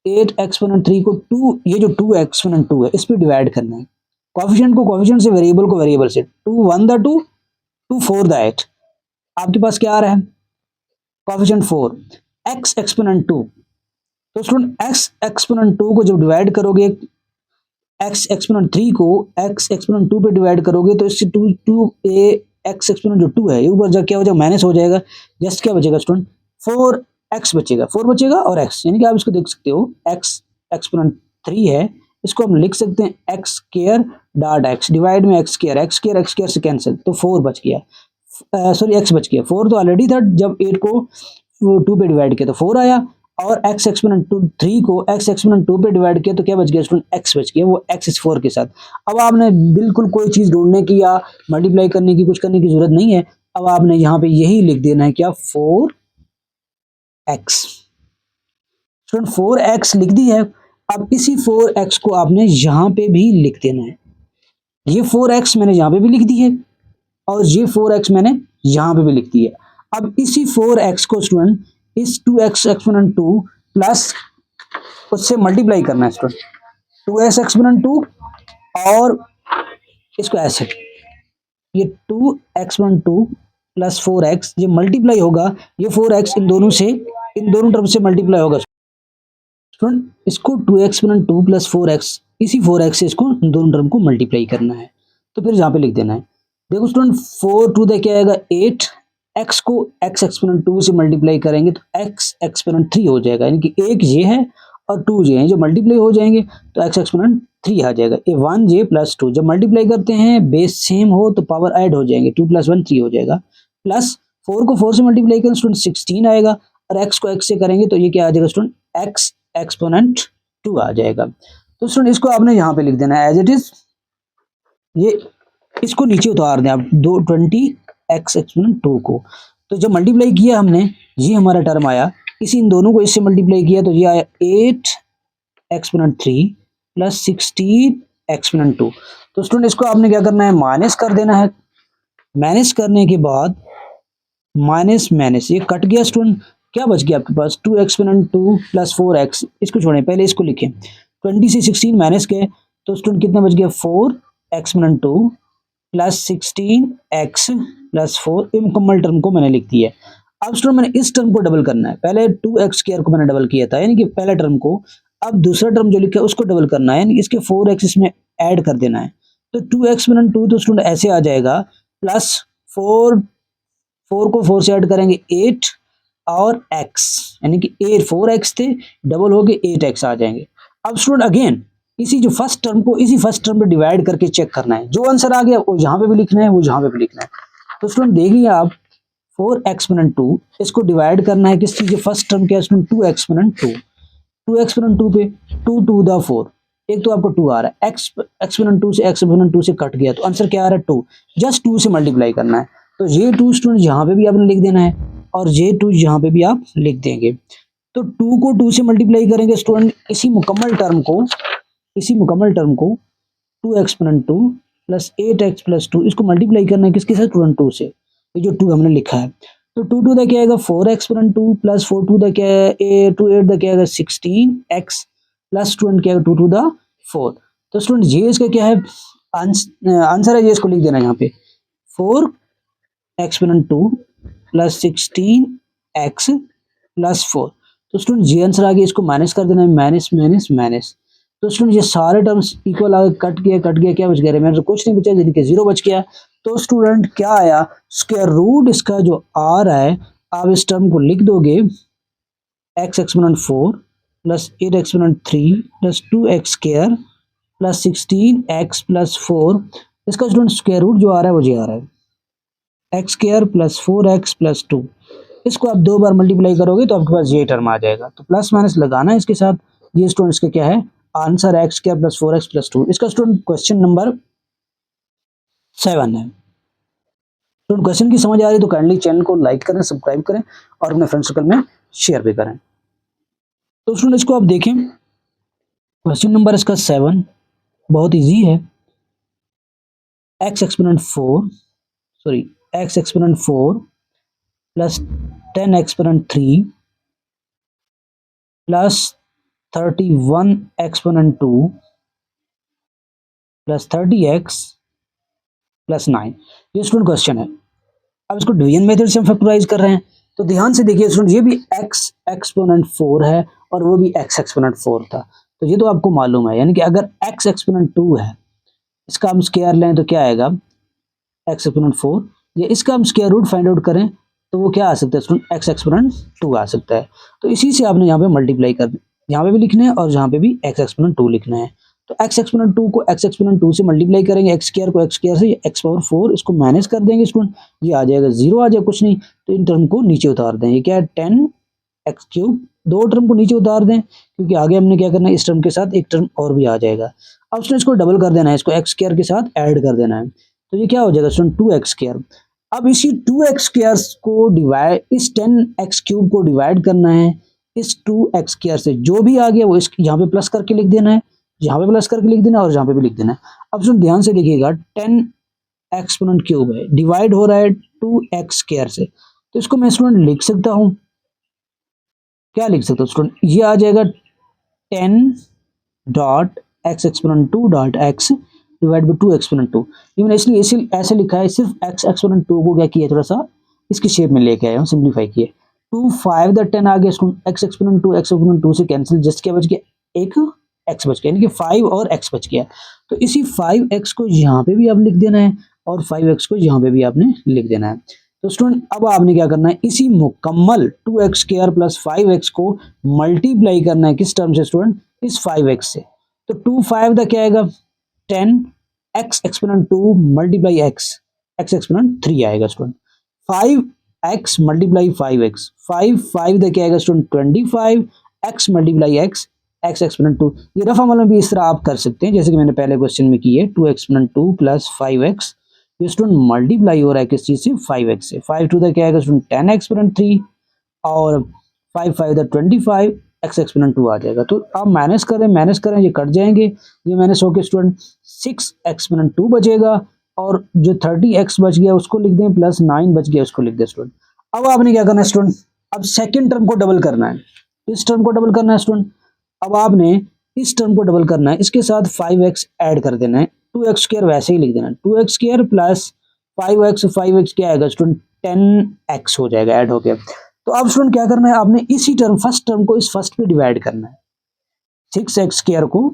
8 एक्सपोनेंट 3 को 2, ये जो 2 एक्सपोनेंट 2 है इस पे डिवाइड करना है। कोएफिशिएंट को कोएफिशिएंट से, वेरिएबल को वेरिएबल से, 2 1 द 2 2 4 द 8। आपके पास क्या आ रहा है, कोएफिशिएंट 4, x एक्सपोनेंट 2। तो स्टूडेंट x एक्सपोनेंट 2 को जब डिवाइड करोगे, x एक्सपोनेंट 3 को x एक्सपोनेंट 2 पे डिवाइड करोगे, तो इससे 2 a x एक्सपोनेंट जो 2 है ये ऊपर जाके क्या हो जाएगा, माइनस हो जाएगा। जस्ट क्या बचेगा स्टूडेंट, 4x बचेगा, 4 बचेगा और x, यानी कि आप इसको देख सकते हो, x एक्सपोनेंट 3 है, इसको हम लिख सकते हैं x square dot x, divide में x स्क्वायर से कैंसिल, तो 4 बच गया, सॉरी x बच गया, 4 तो ऑलरेडी था, जब 8 को 2 पे डिवाइड किया तो 4 आया, और x एक्सपोनेंट 3 को x एक्सपोनेंट 2 पे डिवाइड किया तो क्या बच गया स्टूडेंट, x बच गया, वो x इस 4 के साथ। अब आपने बिल्कुल कोई चीज ढूंढने की या मल्टीप्लाई करने की, कुछ करने की जरूरत नहीं है। अब आपने यहाँ पे यही लिख देना है, क्या, 4x। स्टूडेंट 4x लिख दी है। अब इसी 4x को आपने यहाँ पे भी लिख देना है, ये 4x मैंने यहाँ पे भी लिख दी है, और ये 4x मैंने यहाँ पे भी लिख दी है। अब इसी 4x को स्टूडेंट इस 2x एक्सपोनेंट 2 प्लस उससे मल्टीप्लाई करना है स्टूडेंट, 2x एक्सपोनेंट 2 और इसको ऐसे, ये 2 एक्सपोनेंट 2 प्लस 4x, ये मल्टीप्लाई होगा, ये 4x इन दोनों से, इन दोनों टर्म से मल्टीप्लाई होगा स्टूडेंट। इसको 2 एक्सपोनेंट 2 प्लस 4x, इसी 4x से इसको इन दोनों टर्म को मल्टीप्लाई करना है, तो फिर यहाँ पे लिख देना है। देखो स्टूडेंट 4 2 द क्या आएगा 8, x को x एक्सपोनेंट 2 से मल्टीप्लाई करेंगे तो x एक्सपोनेंट 3 हो जाएगा, यानी कि एक ये है और 2 ये है, जो मल्टीप्लाई हो जाएंगे तो x एक्सपोनेंट 3 आ जाएगा। ये 1 j प्लस 2 जब मल्टीप्लाई करते हैं, बेस सेम हो तो पावर ऐड हो जाएंगे, 2 प्लस 1 3 हो जाएगा, प्लस 4 को 4 से मल्टीप्लाई करें स्टूडेंट 16 आएगा, और x को x से करेंगे तो ये क्या आ जाएगा स्टूडेंट, x एक्सपोनेंट 2 आ जाएगा। तो स्टूडेंट इसको आपने यहाँ पे लिख देना है एज इट इज, ये इसको नीचे उतार दें आप, 20x एक्सपोनेंट 2 को, तो जब मल्टीप्लाई किया हमने, ये हमारा टर्म आया, इसी इन दोनों को इससे मल्टीप्लाई किया तो ये आया 8 एक्सपोनेंट 3 प्लस 16 एक्सपोनेंट 2। तो स्टूडेंट इसको आपने क्या करना है, माइनस कर देना है। माइनस करने के बाद माइनस माइनस ये कट गया स्टूडेंट, क्या बच गया आपके पास 2 एक्सपोनेंट 2 प्लस 4x। इसको छोड़ें, पहले इसको लिखें। 20 से 16 माइनस के तो स्टूडेंट कितना बच गया 4 एक्सपोनेंट 2 प्लस 16x प्लस 4। ये मुकम्मल टर्म को मैंने लिख दिया है। अब स्टूडेंट मैंने इस टर्म को डबल करना है। पहले 2x स्क्वायर को मैंने डबल किया था, यानी कि पहला टर्म को। अब दूसरा टर्म जो लिखा है उसको डबल करना है, यानी इसके 4x इसमें ऐड कर देना है। तो 2 एक्सपोनेंट 2 तो स्टूडेंट ऐसे आ जाएगा, प्लस 4 को 4 से ऐड करेंगे 8 और x, यानी कि 4x थे डबल हो के 8x आ जाएंगे। अब स्टूडेंट अगेन इसी जो फर्स्ट टर्म को इसी फर्स्ट टर्म पे डिवाइड करके चेक करना है। जो आंसर आ गया वो यहाँ पे भी लिखना है, वो यहाँ पे भी लिखना है। तो स्टूडेंट देखिए आप 4 एक्सपोनेंट 2 इसको डिवाइड करना है किस चीज के, फर्स्ट टर्म क्या है स्टूडेंट 2 एक्सपोनेंट 2। 2 एक्सपोनेंट 2 पे 2 टू द 4, एक तो आपको 2 आ रहा है, एक्स एक्सपोनेंट 2 से एक्सपोनेंट 2 से कट गया तो आंसर क्या आ रहा है 2। जस्ट 2 से मल्टीप्लाई करना है। तो ये 2 स्टूडेंट यहाँ पे भी आपने लिख देना है और ये 2 यहाँ पे भी आप लिख देंगे। तो 2 को 2 से मल्टीप्लाई करेंगे स्टूडेंट, इसी मुकम्मल टर्म को 2 एक्सपोनेंट 2 प्लस 8x प्लस 2 इसको मल्टीप्लाई करना है किसके साथ स्टूडेंट 2 से, ये जो 2 हमने लिखा है। तो 2 टू द क्या आएगा 4 एक्सपोनेंट 2 प्लस 4 टू द क्या है 2 8 द क्या आएगा 16x प्लस स्टूडेंट क्या है 2 टू द 4। तो स्टूडेंट ये इसका क्या है आंसर है, ये इसको लिख देना है यहाँ पे 4 एक्सपोनेंट 2 प्लस 16x प्लस 4। तो स्टूडेंट ये आंसर आ गया, इसको माइनस कर देना है, माइनस माइनस माइनस। तो स्टूडेंट ये सारे टर्म्स इक्वल आ कट गया, क्या बच गया रिमाइंडर कुछ नहीं बचा, यानी कि 0 बच गया। तो स्टूडेंट क्या आया, स्क्वायर रूट इसका जो आ रहा है, आप इस टर्म को लिख दोगे x exponent 4 plus 8 exponent 3 plus 2x square plus 16x plus 4। इसका स्टूडेंट स्क्वायर रूट जो आ रहा है वो जी आ रहा है x square plus 4x plus 2। इसको आप 2 बार मल्टीप्लाई करोगे तो आपके पास ये टर्म आ जाएगा। तो प्लस माइनस लगाना है इसके साथ। ये स्टूडेंट इसका क्या है answer x square plus 4x plus 2। इसका स्टूडेंट क्वेश्चन नंबर 7 है। स्टूडेंट क्वेश्चन की समझ आ रही तो काइंडली चैनल को लाइक करें, सब्सक्राइब करें और अपने फ्रेंड सर्कल में शेयर भी करें। तो स्टूडेंट इसको आप देखें, क्वेश्चन नंबर इसका 7 बहुत इजी है। x exponent 4 plus 10 exponent 3 plus 31 exponent 2 plus 30x plus 9। ये स्टूडेंट क्वेश्चन है। अब इसको डिवीजन मेथड से हम फैक्टराइज कर रहे हैं। तो ध्यान से देखिए स्टूडेंट, ये भी x एक्सपोनेंट 4 है और वो भी x एक्सपोनेंट 4 था। तो ये तो आपको मालूम है, यानी कि अगर x एक्सपोनेंट 2 है, इसका हम स्क्वायर लें तो क्या आएगा x एक्सपोनेंट 4, या इसका हम स्क्वायर रूट फाइंड आउट करें तो वो क्या आ सकता है स्टूडेंट x एक्सपोनेंट 2 आ सकता है। तो इसी से आपने यहाँ पे मल्टीप्लाई कर, यहाँ पे भी लिखना है और यहाँ पे भी x एक्सपोनेंट 2 लिखना है। तो x एक्सपोनेंट 2 को x एक्सपोनेंट 2 से मल्टीप्लाई करेंगे, x स्क्वायर को x स्क्वायर से x पावर 4 इसको माइनस कर देंगे स्टूडेंट, ये आ जाएगा 0 आ जाएगा कुछ नहीं। तो इन टर्म को नीचे उतार दें, ये क्या है 10x क्यूब, दो टर्म को नीचे उतार दें क्योंकि आगे हमने क्या करना है इस टर्म के साथ एक टर्म और भी आ जाएगा। अब स्टूडेंट इसको डबल कर देना है, इसको x स्क्वायर के साथ ऐड कर देना है। तो ये क्या हो जाएगा स्टूडेंट 2x स्क्वायर। अब इसी 2x स्क्वायर को डिवाइड, इस 10x क्यूब को डिवाइड करना है इस 2x स्क्वायर से। जो भी आ गया वो इस यहाँ पे प्लस करके लिख देना है, यहाँ पे प्लस करके लिख देना और यहाँ पे भी लिख देना है। अब स्टूडेंट ध्यान से देखिएगा 10 एक्सपोनेंट क्यूब है, डिवाइड हो रहा है 2x स्क्वायर से। तो इसको मैं स्टूडेंट लिख सकता हूँ, क्या लिख सकता हूँ स्टूडेंट, ये आ जाएगा 10 dot x exponent 2 dot x divide by 2 exponent 2। ये मैंने इसलिए ऐसे लिखा है, सिर्फ x एक्सपोनेंट 2 को क्या किया थोड़ा सा इसकी शेप में लेके आया हूँ, सिंप्लीफाई किया। 2 5 द 10 आ गया student, x exponent 2 x exponent 2 से कैंसिल, जस्ट क्या बच गया एक x बच गया, यानी कि 5 और x बच गया। तो इसी 5x को यहाँ पे भी आप लिख देना है और 5x को यहाँ पे भी आपने लिख देना है। तो स्टूडेंट अब आपने क्या करना है, इसी मुकम्मल 2x स्क्वायर प्लस 5x को मल्टीप्लाई करना है किस टर्म से स्टूडेंट, इस 5x से। तो 2 5 द क्या आएगा 10 x exponent 2 multiply x exponent 3 आएगा student. 5x multiply 5x 5 the क्या आएगा student 25 x multiply x exponent 2। ये रफ अमल में भी इस तरह आप कर सकते हैं जैसे कि मैंने पहले क्वेश्चन में की है 2 एक्सपोनेंट 2 प्लस 5x। ये स्टूडेंट मल्टीप्लाई हो रहा है किस चीज से 5x से। 5 टू द क्या आएगा स्टूडेंट 10 एक्सपोनेंट 3 और 5 5 द 25 x एक्सपोनेंट 2 आ जाएगा। तो आप माइनस करें ये कट जाएंगे, ये माइनस होके स्टूडेंट 6 एक्सपोनेंट 2 बचेगा, और जो 30x बच गया उसको लिख दें, प्लस 9 बच गया उसको लिख दें स्टूडेंट। अब आपने क्या करना है स्टूडेंट, अब सेकेंड टर्म को डबल करना है, इस टर्म को डबल करना है स्टूडेंट। अब आपने इस टर्म को डबल करना है, इसके साथ 5x ऐड कर देना है, 2x स्क्वायर वैसे ही लिख देना है, 2x स्क्वायर प्लस 5x क्या आएगा स्टूडेंट, 10x हो जाएगा ऐड हो गया। तो अब स्टूडेंट क्या करना है, आपने इसी टर्म फर्स्ट टर्म को इस फर्स्ट पे डिवाइड करना है, 6x स्क्वायर को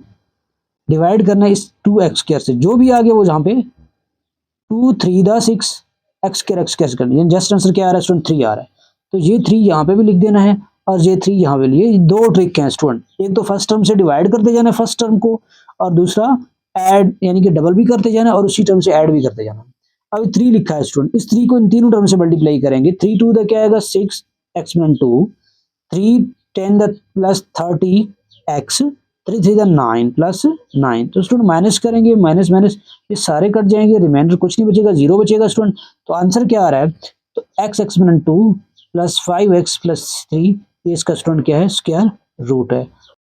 डिवाइड करना है इस 2x स्क्वायर से, जो भी आ गया वो जहां पे 2 3 दा 6 x स्क्वायर करना है, जस्ट आंसर क्या आ रहा है स्टूडेंट 3 आ रहा है। तो ये 3 यहाँ पे भी लिख देना है और ये 3 यहाँ पे लिए, दो ट्रिक हैं स्टूडेंट, एक तो फर्स्ट टर्म से डिवाइड करते जाना है फर्स्ट टर्म को, और दूसरा ऐड यानी कि डबल भी करते जाना और उसी टर्म से ऐड भी करते जाना। अब 3 लिखा है स्टूडेंट, इस 3 को इन तीनों टर्म से मल्टीप्लाई करेंगे, 3 2 दा क्या आएगा 6 एक्सपोनेंट 2, 3 10 दा प्लस 30x, 3 3 दा 9 प्लस 9। तो स्टूडेंट माइनस करेंगे, माइनस माइनस ये सारे कट जाएंगे, रिमाइंडर कुछ नहीं बचेगा, 0 बचेगा स्टूडेंट। तो आंसर क्या आ रहा है, तो x exponent 2 plus 5x plus 3, ये इसका स्टूडेंट क्या है, स्क्वायर रूट है।